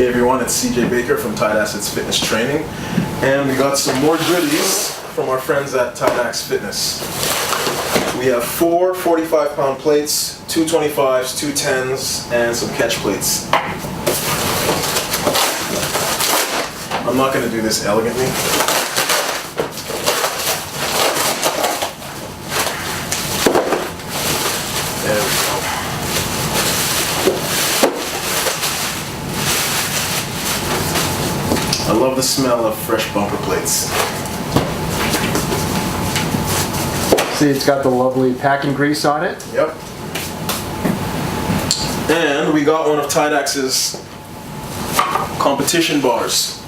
Hey everyone, it's CJ Baker from Tydax Fitness Training, and we got some more goodies from our friends at Tydax Fitness. We have 4 45-pound plates, 2 25s, 2 10s, and some catch plates. I'm not going to do this elegantly. There we go. I love the smell of fresh bumper plates. See, it's got the lovely packing grease on it. Yep. And we got one of Tydax's competition bars.